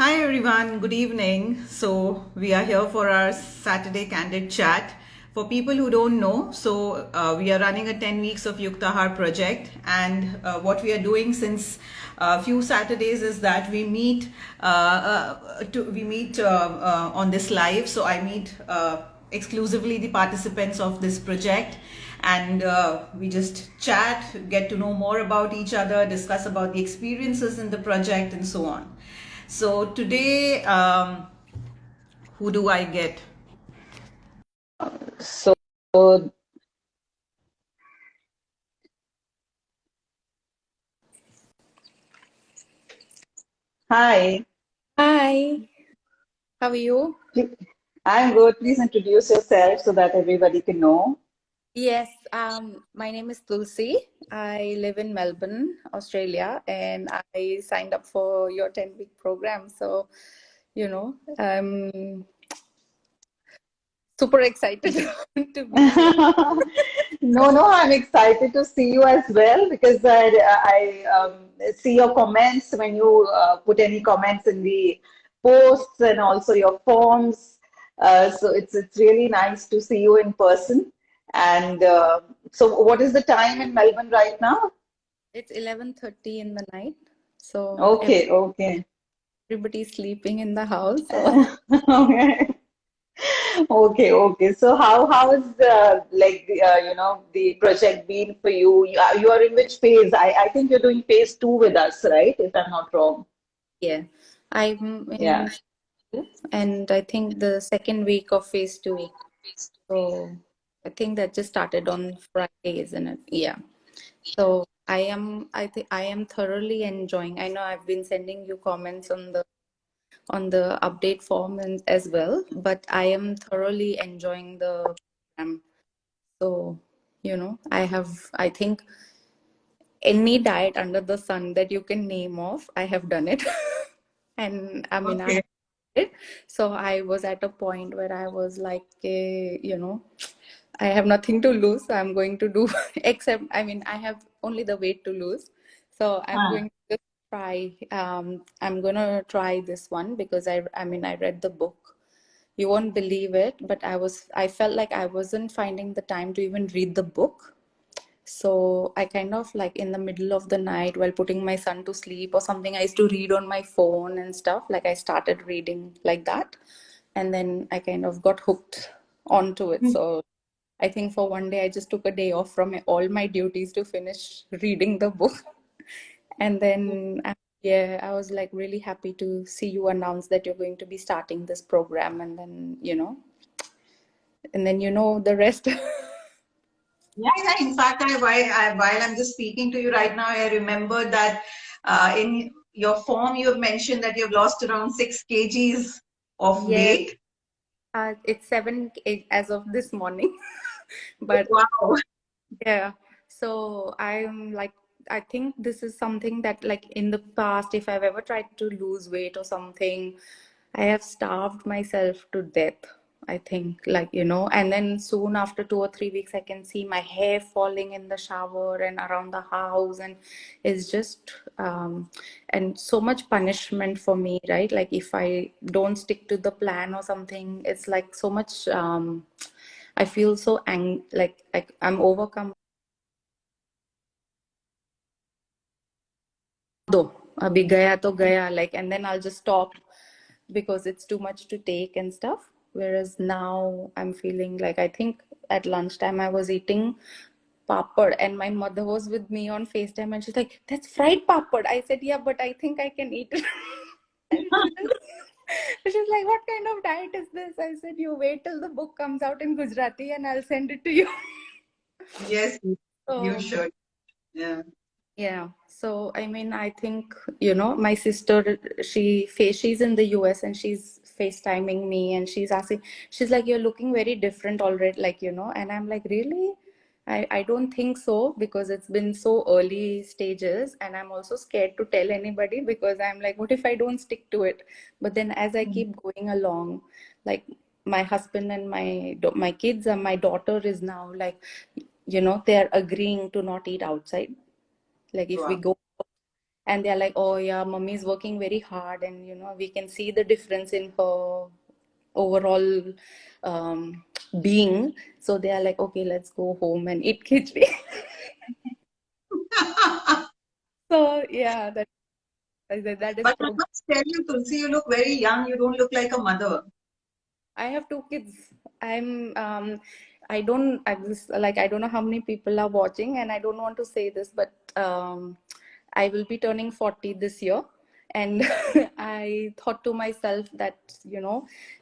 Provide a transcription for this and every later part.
Hi everyone, good evening. So, we are here for our Saturday Candid Chat. For people who don't know, we are running a 10 weeks of Yuktahar project, and what we are doing since a few Saturdays is that we meet on this live. So, I meet exclusively the participants of this project, and we just chat, get to know more about each other, discuss about the experiences in the project, and so on. So today, who do I get? So, hi, Hi, how are you? I'm good. Please introduce yourself so that everybody can know. Yes, my name is Tulsi. I live in Melbourne, Australia, and I signed up for your 10-week program. So, I'm super excited to be here. No, I'm excited to see you as well because I see your comments when you put any comments in the posts and also your forms. So it's really nice to see you in person. And so, what is the time in Melbourne right now? It's 11:30 in the night, so Okay, okay. everybody's sleeping in the house. So Okay. Okay. So how is the project been for you? You are in which phase? I think you're doing phase two with us, right? If I'm not wrong. yeah, I'm Yeah. in phase two, and I think the second week of phase two. So I think that just started on Friday, isn't it? Yeah. So I am thoroughly enjoying. I know I've been sending you comments on the update form and as well, but I am thoroughly enjoying the program. So, I think any diet under the sun that you can name off, I have done it. And I mean, I Okay. it. So I was at a point where I was like, I have nothing to lose. So I'm going to do, except, I mean, I have only the weight to lose. So I'm Huh. going to just try, I'm going to try this one because I mean, I read the book. You won't believe it, but I felt like I wasn't finding the time to even read the book. So I kind of like in the middle of the night while putting my son to sleep or something, I used to read on my phone and stuff. Like I started reading like that. And then I kind of got hooked onto it. So I think for one day I just took a day off from all my duties to finish reading the book. And then, yeah, I was like really happy to see you announce that you're going to be starting this program. And then the rest. Yeah. In fact, while I'm just speaking to you right now, I remember that in your form you have mentioned that you've lost around 6 kgs of Yes, weight. it's as of this morning. But Wow. yeah, so I'm like, I think this is something that, like, in the past, if I've ever tried to lose weight or something, I have starved myself to death. I think, like, and then soon after 2 or 3 weeks, I can see my hair falling in the shower and around the house, and it's just, and so much punishment for me, right? Like, if I don't stick to the plan or something, it's like so much, I feel so like I'm overcome. दो अभी गया तो गया, like, and then I'll just stop because it's too much to take and stuff. Whereas now I'm feeling like, I think at lunchtime I was eating papad and my mother was with me on FaceTime and she's like, that's fried papad. I said, yeah, but I think I can eat it. And she's like, what kind of diet is this? I said, you wait till the book comes out in Gujarati and I'll send it to you. Yes, you So should. Yeah. yeah. So, I mean, I think, my sister, she's in the US and she's FaceTiming me and she's asking, she's like, you're looking very different already, like, and I'm like, really? I don't think so because it's been so early stages and I'm also scared to tell anybody because I'm like, what if I don't stick to it? But then as I keep going along, like my husband and my kids and my daughter is now like, they're agreeing to not eat outside, like if we Wow. go and they're like, oh yeah, mommy's working very hard, and we can see the difference in her overall being. So they are like, okay, let's go home and eat khichdi. So yeah, that is But I must tell you, Tulsi, you look very young. You don't look like a mother. I have two kids. I don't I don't know how many people are watching, and I don't want to say this, but I will be turning 40 this year. And I thought to myself that,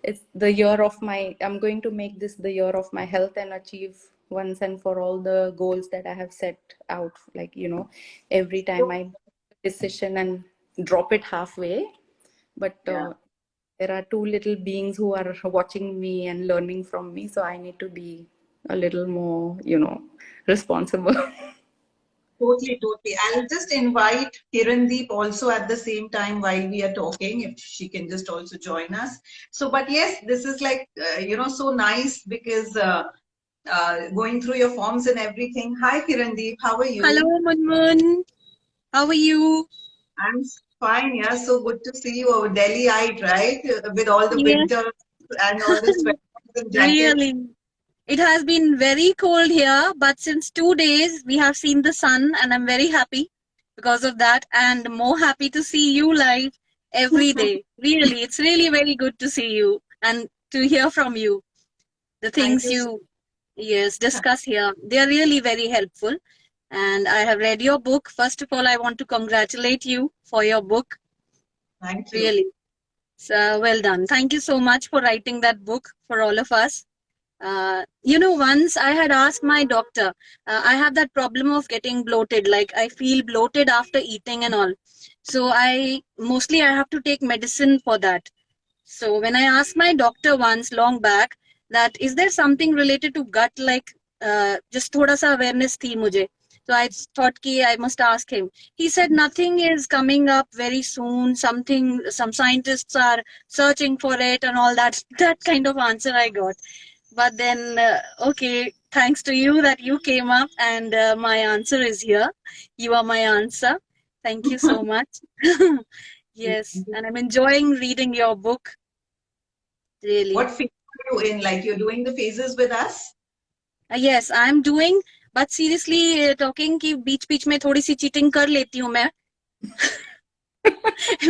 it's the year of I'm going to make this the year of my health and achieve once and for all the goals that I have set out. Like, every time I make a decision and drop it halfway. But Yeah. there are two little beings who are watching me and learning from me, so I need to be a little more, responsible. Totally, totally. I'll just invite Kirandeep also at the same time while we are talking, if she can just also join us. So, but yes, this is like, so nice because going through your forms and everything. Hi, Kirandeep, how are Hello, you? Munmun. How are you? I'm fine, yeah. So good to see you over Delhiite, right? With all the Yes, winter and all the sweaters and jackets. really. It has been very cold here, but since 2 days we have seen the sun, and I'm very happy because of that, and more happy to see you live every day. Really, it's really very good to see you and to hear from you. The Thank things you so you, yes, discuss here, they are really very helpful. And I have read your book. First of all, I want to congratulate you for your book. Thank you. Really. So well done. Thank you so much for writing that book for all of us. Once I had asked my doctor, I have that problem of getting bloated. Like I feel bloated after eating and all. So I have to take medicine for that. So when I asked my doctor once long back that is there something related to gut, like just thoda sa awareness thi mujhe. So I thought ki I must ask him. He said nothing is coming up very soon. Some scientists are searching for it and all that. That kind of answer I got. But then, okay, thanks to you that you came up and my answer is here. You are my answer. Thank you so much. Yes, and I'm enjoying reading your book. Really. What phase are you in? Like you're doing the phases with us? Yes, I'm doing, but seriously talking कि बीच बीच में थोड़ी सी cheating कर लेती हूँ मैं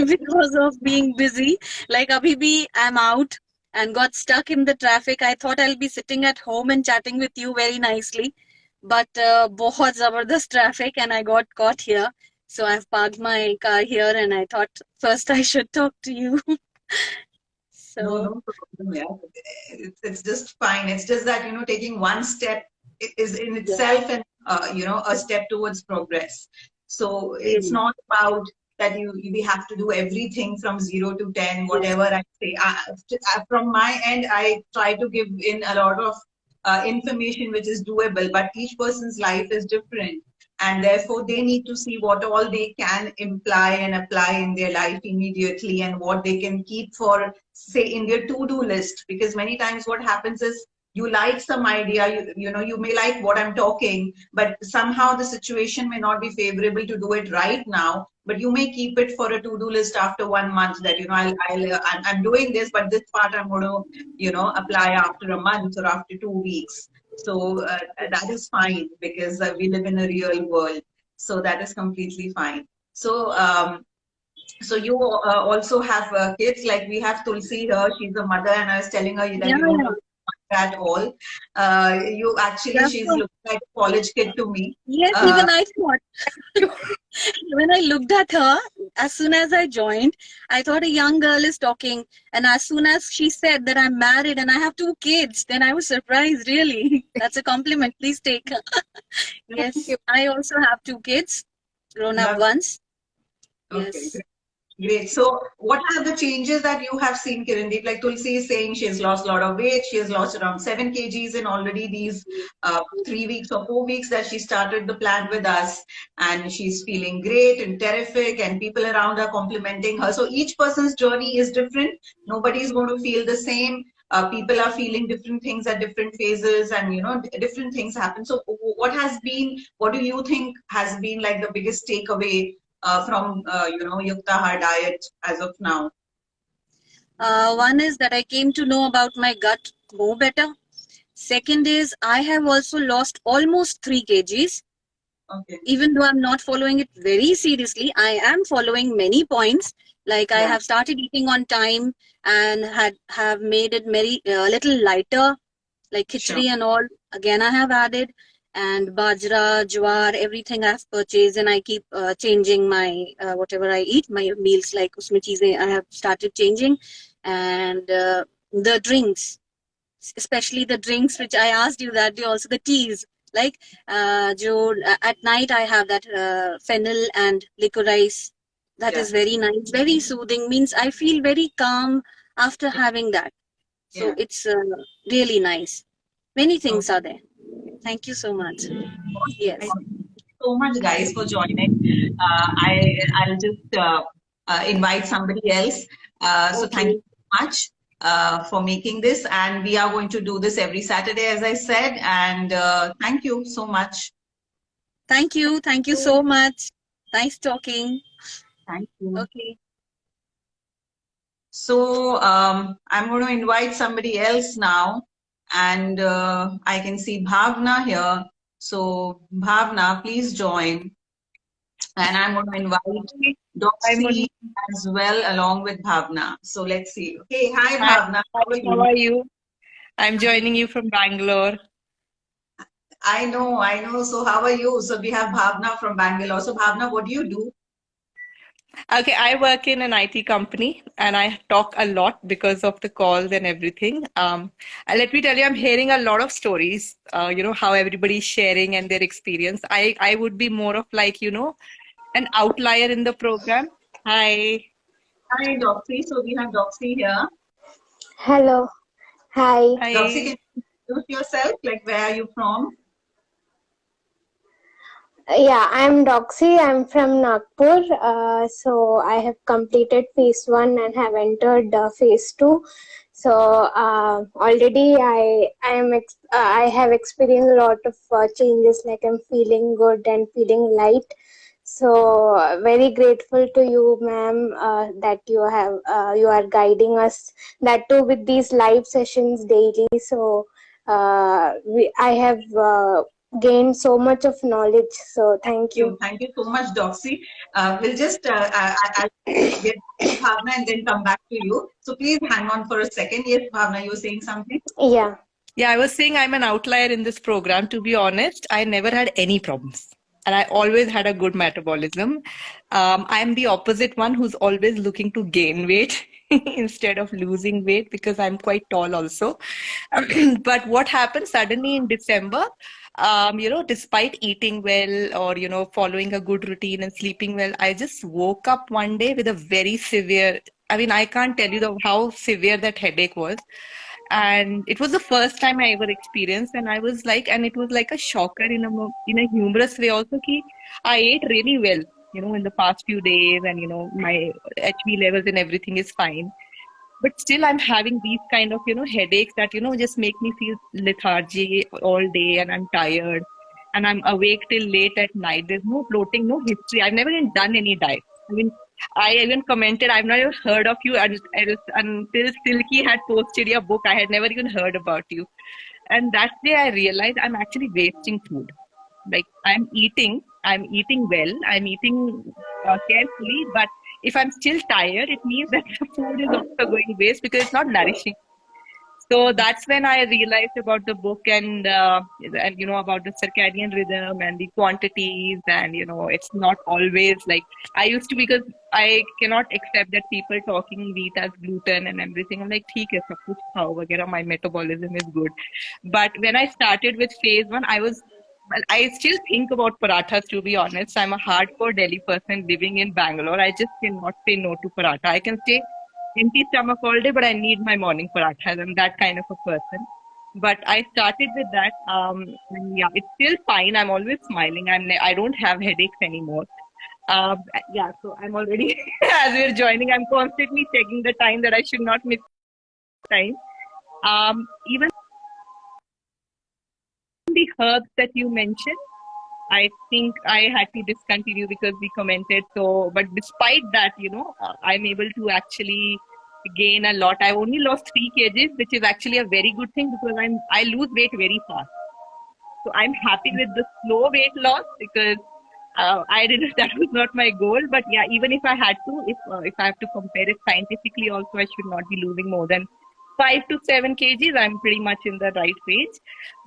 because of being busy. Like abhi bhi I'm out and got stuck in the traffic. I thought I'll be sitting at home and chatting with you very nicely, but बहुत जबरदस्त traffic and I got caught here. So I've parked my car here and I thought first I should talk to you. No, So no problem. Yeah, it's just fine. It's just that, taking one step is in yeah, itself and, a step towards progress. So it's really. not about that we have to do everything from 0 to 10, Yes, whatever I say. From my end, I try to give in a lot of information which is doable, but each person's life is different. And therefore, they need to see what all they can imply and apply in their life immediately and what they can keep for, say, in their to-do list. Because many times what happens is you like some idea, you may like what I'm talking, but somehow the situation may not be favorable to do it right now. But you may keep it for a to-do list after 1 month that, I'm doing this, but this part I'm going to, apply after a month or after 2 weeks. So that is fine because we live in a real world. So that is completely fine. So you also have kids, like we have Tulsi here. She's a mother, and I was telling her that yeah, you don't yeah. look at all. She's Therefore, looking like a college kid to me. yes, Uh, even I thought. When I looked at her, as soon as I joined, I thought a young girl is talking. And as soon as she said that I'm married and I have two kids, then I was surprised, really. That's a compliment. Please take. Yes, I also have two kids, grown up love. ones. Okay, Yes. great. So, what are the changes that you have seen, Kirandeep? Like Tulsi is saying, she has lost a lot of weight. She has lost around 7 kgs in already these 3 weeks or 4 weeks that she started the plan with us, and she's feeling great and terrific, and people around are complimenting her. So each person's journey is different. Nobody is going to feel the same. People are feeling different things at different phases, and different things happen. So, what has been? What do you think has been like the biggest takeaway from Yuktahar diet as of now? One is that I came to know about my gut more better. Second is I have also lost almost 3 kgs. Okay. Even though I'm not following it very seriously, I am following many points. Like I Yeah. have started eating on time and have made it very little lighter, like khichdi and all. Again, I have added, and bajra, jawar, everything I've purchased, and I keep changing my whatever I eat, my meals. Like usme cheezein I have started changing, and the drinks, especially the drinks which I asked you that day, also the teas. Like at night I have that fennel and licorice. That is very nice, very soothing. Means I feel very calm after having that. So it's really nice. Many things are there. Thank you so much. Yes. Thank you so much, guys, for joining. I'll just invite somebody else. So thank Okay. you so much for making this, and we are going to do this every Saturday, as I said. And thank you so much. Thank you. Thank you so much. Nice talking. Thank you. Okay. So I'm going to invite somebody else now, and I can see Bhavna here. So Bhavna, please join. And I'm going to invite Hi, Doxy Moni. as well along with Bhavna. So let's see. Okay, hi Hi, Bhavna, hi, how are how you? are you? I'm joining you from Bangalore. I know. So how are you? So we have Bhavna from Bangalore. So Bhavna, what do you do? Okay, I work in an IT company and I talk a lot because of the calls and everything. And let me tell you, I'm hearing a lot of stories, how everybody's sharing and their experience. I would be more of like, an outlier in the program. Hi. Hi Doxy. So we have Doxy here. Hello. Hi. Doxy, Hi. can you introduce yourself? Like where are you from? Yeah, I'm Doxy. I'm from Nagpur. So I have completed phase one and have entered phase two. So already I have experienced a lot of changes. Like I'm feeling good and feeling light. So very grateful to you, ma'am, that you are guiding us. That too with these live sessions daily. So I have. Gained so much of knowledge. So thank you. Thank you so much, Doxy. We'll just I'll get Bhavna and then come back to you. So please hang on for a second. Yes, Bhavna, you were saying something? Yeah. Yeah, I was saying I'm an outlier in this program. To be honest, I never had any problems. And I always had a good metabolism. I'm the opposite one who's always looking to gain weight instead of losing weight because I'm quite tall also. But what happened suddenly in December, despite eating well or, following a good routine and sleeping well, I just woke up one day with a very severe, I mean, I can't tell you how severe that headache was. And it was the first time I ever experienced, and I was like, and it was like a shocker in a humorous way also. Ki I ate really well, in the past few days, and my HB levels and everything is fine. But still, I'm having these kind of headaches that just make me feel lethargy all day, and I'm tired, and I'm awake till late at night. There's no bloating, no history. I've never even done any diet. I mean, I even commented, I've not even heard of you until Silky had posted your book. I had never even heard about you. And that day I realized I'm actually wasting food. Like I'm eating well, I'm eating carefully, but if I'm still tired, it means that the food is also going waste because it's not nourishing. So that's when I realized about the book and about the circadian rhythm and the quantities and it's not always like I used to because I cannot accept that people talking wheat as gluten and everything. I'm like, theek hai, sab kuch khao, वगैरह, my metabolism is good. But when I started with phase one, well, I still think about parathas to be honest. I'm a hardcore Delhi person living in Bangalore. I just cannot say no to paratha. I can stay empty stomach all day, but I need my morning parathas. I'm that kind of a person. But I started with that. And yeah, it's still fine. I'm always smiling. I don't have headaches anymore. Yeah, so I'm already, as we're joining, I'm constantly checking the time that I should not miss time. Even the herbs that you mentioned, I think I had to discontinue because we commented. So, but despite that, I'm able to actually gain a lot. I only lost 3 kgs, which is actually a very good thing because I lose weight very fast. So I'm happy with the slow weight loss because I didn't. That was not my goal. But yeah, even if I had to, if I have to compare it scientifically, also I should not be losing more than 5 to 7 kgs. I'm pretty much in the right range.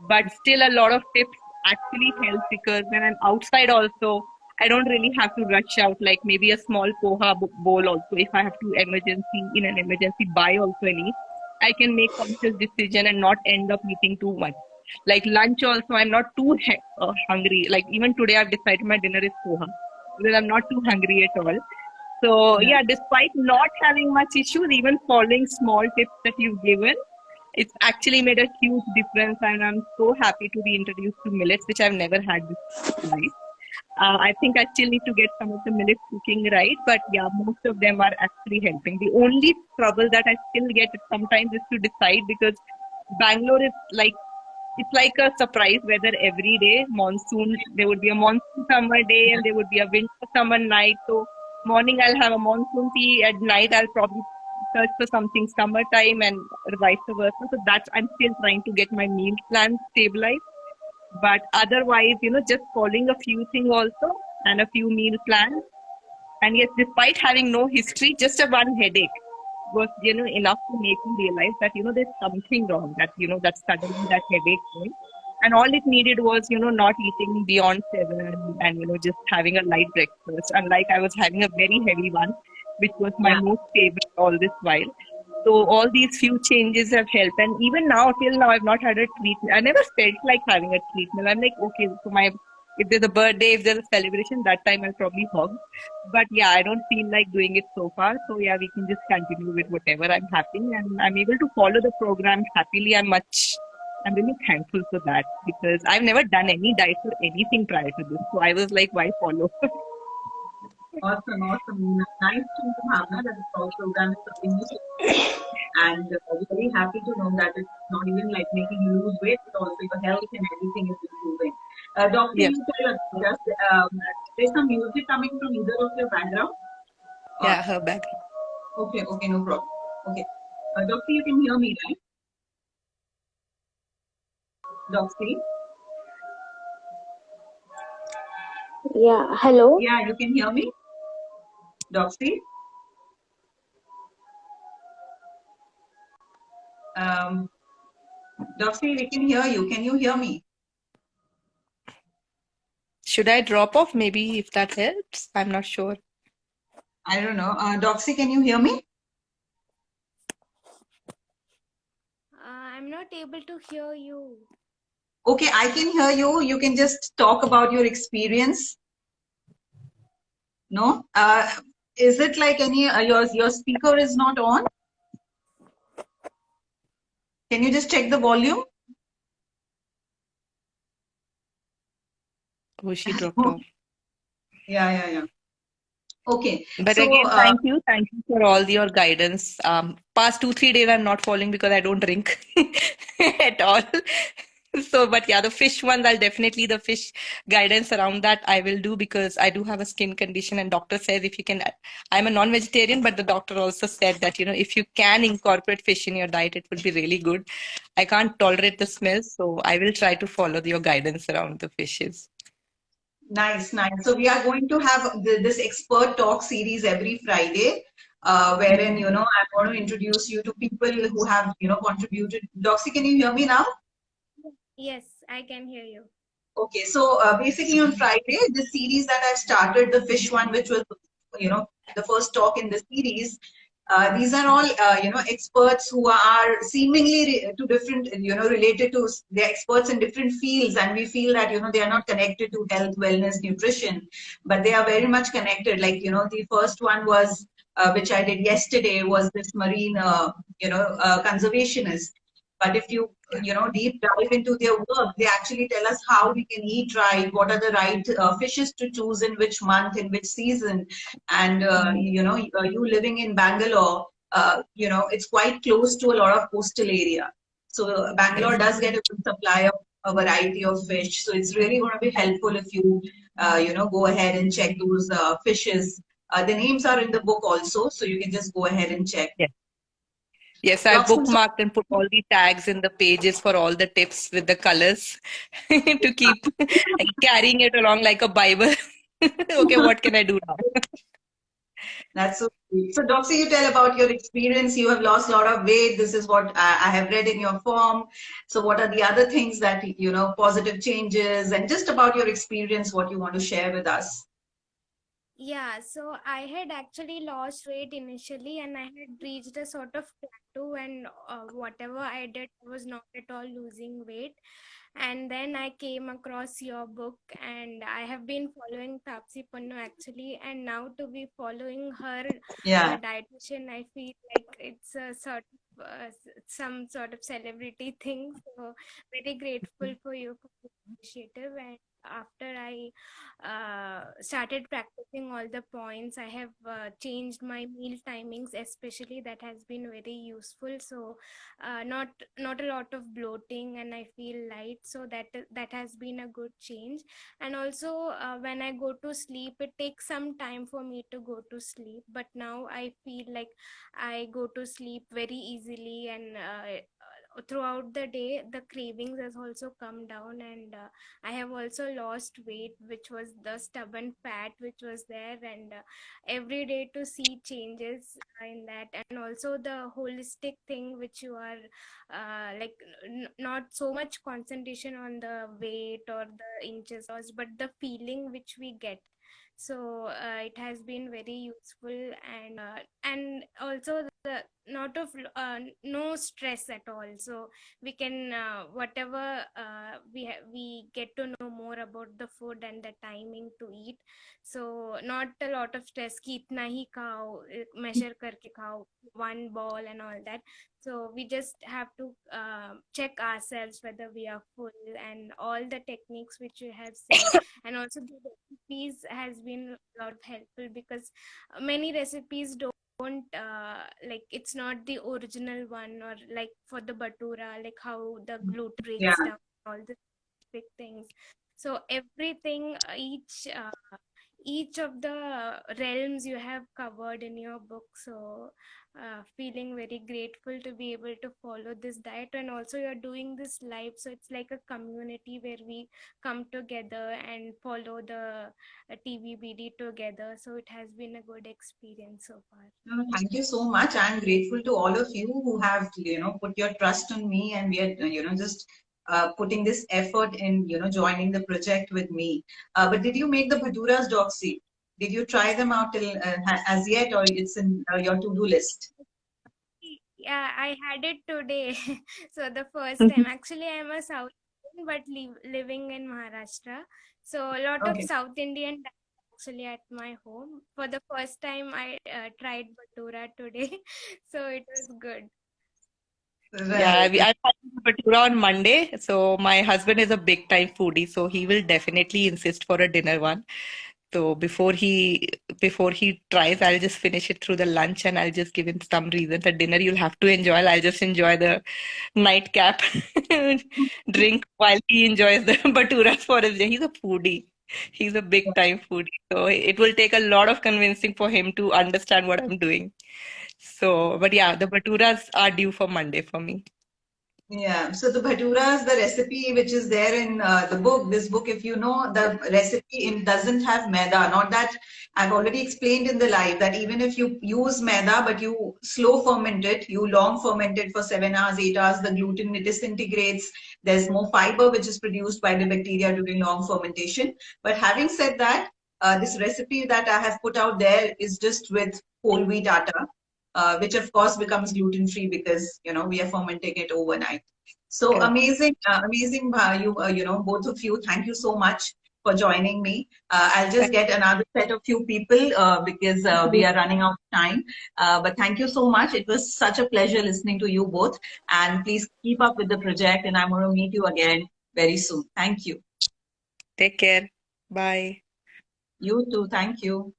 But still, a lot of tips actually help because when I'm outside, also I don't really have to rush out. Like maybe a small poha bowl. Also, if I have to in an emergency buy also any, I can make conscious decision and not end up eating too much. Like lunch also, I'm not too hungry. Like even today, I've decided my dinner is poha because I'm not too hungry at all. So yeah, despite not having much issues, even following small tips that you've given, it's actually made a huge difference. And I'm so happy to be introduced to millets, which I've never had before. I think I still need to get some of the millet cooking right, but yeah, most of them are actually helping. The only trouble that I still get sometimes is to decide because Bangalore is like it's like a surprise weather every day. Monsoon, there would be a monsoon summer day and there would be a winter summer night. So morning I'll have a monsoon tea. At night I'll probably search for something summertime and vice versa. So that's I'm still trying to get my meal plan stabilized. But otherwise, just following a few things also and a few meal plans. And yes, despite having no history, just a one headache was, enough to make me realize that, there's something wrong, that suddenly that headache came. And all it needed was, not eating beyond 7 and, just having a light breakfast. Unlike I was having a very heavy one, which was my most favorite all this while. So all these few changes have helped. And even now, till now, I've not had a treatment. I never felt like having a treatment. I'm like, okay, so if there's a birthday, if there's a celebration, that time I'll probably hug. But yeah, I don't feel like doing it so far. So yeah, we can just continue with whatever I'm happy and I'm able to follow the program happily. I'm really thankful for that because I've never done any diet or anything prior to this. So I was like, why follow? Awesome, awesome. Nice to know, Bhavna, that the program is something new. And we're very happy to know that it's not even like making you lose weight, but also your health and everything is improving. Doctor, Yeah. you tell us, there's some music coming from either of your background? Yeah, her background. Okay, no problem. Okay. Doctor, you can hear me, right? Doctor? Yeah, hello. Yeah, you can hear me? Doctor? Doctor, we can hear you. Can you hear me? Should I drop off? Maybe if that helps. I'm not sure. I don't know. Doxy, can you hear me? I'm not able to hear you. Okay, I can hear you. You can just talk about your experience. No? Is it like any your speaker is not on? Can you just check the volume? Oh, she dropped off. Yeah. Okay. But so, again, thank you for all your guidance. Past 2-3 days I'm not following because I don't drink at all. So, but yeah, the fish ones, the fish guidance around that I will do because I do have a skin condition and doctor says if you can, I'm a non-vegetarian, but the doctor also said that, if you can incorporate fish in your diet, it would be really good. I can't tolerate the smell, so I will try to follow your guidance around the fishes. Nice. So we are going to have this expert talk series every Friday, wherein, I'm going to introduce you to people who have, contributed. Doxy, can you hear me now? Yes, I can hear you. Okay, so basically on Friday, the series that I've started, the fish one, which was, the first talk in the series, these are all, experts who are seemingly to different, related to, they're experts in different fields, and we feel that, they are not connected to health, wellness, nutrition, but they are very much connected. Like, the first one was, which I did yesterday, was this marine, conservationist. But if you, deep dive into their work, they actually tell us how we can eat right, what are the right fishes to choose in which month, in which season. And, you living in Bangalore, it's quite close to a lot of coastal area. So Bangalore does get a good supply of a variety of fish. So it's really going to be helpful if you, go ahead and check those fishes. The names are in the book also, so you can just go ahead and check. Yes. Yes, I Roxy, so bookmarked and put all the tags in the pages for all the tips with the colors to keep carrying it along like a Bible. Okay, what can I do now? that's so sweet. So, Doxy, you tell about your experience. You have lost a lot of weight. This is what I have read in your form. So, what are the other things that, positive changes and just about your experience, what you want to share with us? Yeah, so I had actually lost weight initially, and I had reached a sort of plateau, and whatever I did, I was not at all losing weight. And then I came across your book, and I have been following Tapsi Pannu actually, and now to be following her Yeah. dietitian, I feel like it's a sort of some sort of celebrity thing. So very grateful for you for this initiative. And after I started practicing all the points, I have changed my meal timings, especially that has been very useful. So not a lot of bloating, and I feel light, so that has been a good change. And also when I go to sleep, it takes some time for me to go to sleep, but now I feel like I go to sleep very easily, and throughout the day the cravings has also come down. And I have also lost weight, which was the stubborn fat which was there. And every day to see changes in that, and also the holistic thing which you are like not so much concentration on the weight or the inches lost, but the feeling which we get. So it has been very useful. And also the not of no stress at all. So we can whatever we get to know more about the food and the timing to eat. So not a lot of stress ki itna hi khao, measure karke khao, one ball and all that. So we just have to check ourselves whether we are full, and all the techniques which you have said. And also the recipes has been a lot helpful, because many recipes don't like it's not the original one, or like for the batura, like how the gluten Yeah. breaks down, all the big things. So everything, each of the realms you have covered in your book. So feeling very grateful to be able to follow this diet. And also you're doing this live, so it's like a community where we come together and follow the TVBD together. So it has been a good experience so far. No, no, thank you so much. I'm grateful to all of you who have, put your trust on me, and we are, just putting this effort in, joining the project with me. But did you make the bhaduras, Doxy? Did you try them out till as yet, or it's in your to-do list? Yeah, I had it today. So the first time, actually, I'm a South Indian, but living in Maharashtra. So a lot of Okay. South Indian diet actually at my home. For the first time, I tried bhatura today. So it was good. Yeah, Right. I had bhatura on Monday. So my husband is a big time foodie, so he will definitely insist for a dinner one. So before he tries, I'll just finish it through the lunch and I'll just give him some reason. The dinner you'll have to enjoy. I'll just enjoy the nightcap drink while he enjoys the bhaturas for his day. He's a foodie. He's a big time foodie. So it will take a lot of convincing for him to understand what I'm doing. So, but yeah, the bhaturas are due for Monday for me. Yeah, so the bhaturas, the recipe which is there in the book, this book, if you know, the recipe in doesn't have maida. Not that I've already explained in the live that even if you use maida, but you slow ferment it, you long ferment it for 7 hours, 8 hours, the gluten disintegrates. There's more fiber which is produced by the bacteria during long fermentation. But having said that, this recipe that I have put out there is just with whole wheat atta, which of course becomes gluten free because we are fermenting it overnight. So Correct. amazing, amazing! Both of you. Thank you so much for joining me. I'll just Thank get another set of few people because we you. are running out of time. But thank you so much. It was such a pleasure listening to you both. And please keep up with the project. And I'm going to meet you again very soon. Thank you. Take care. Bye. You too. Thank you.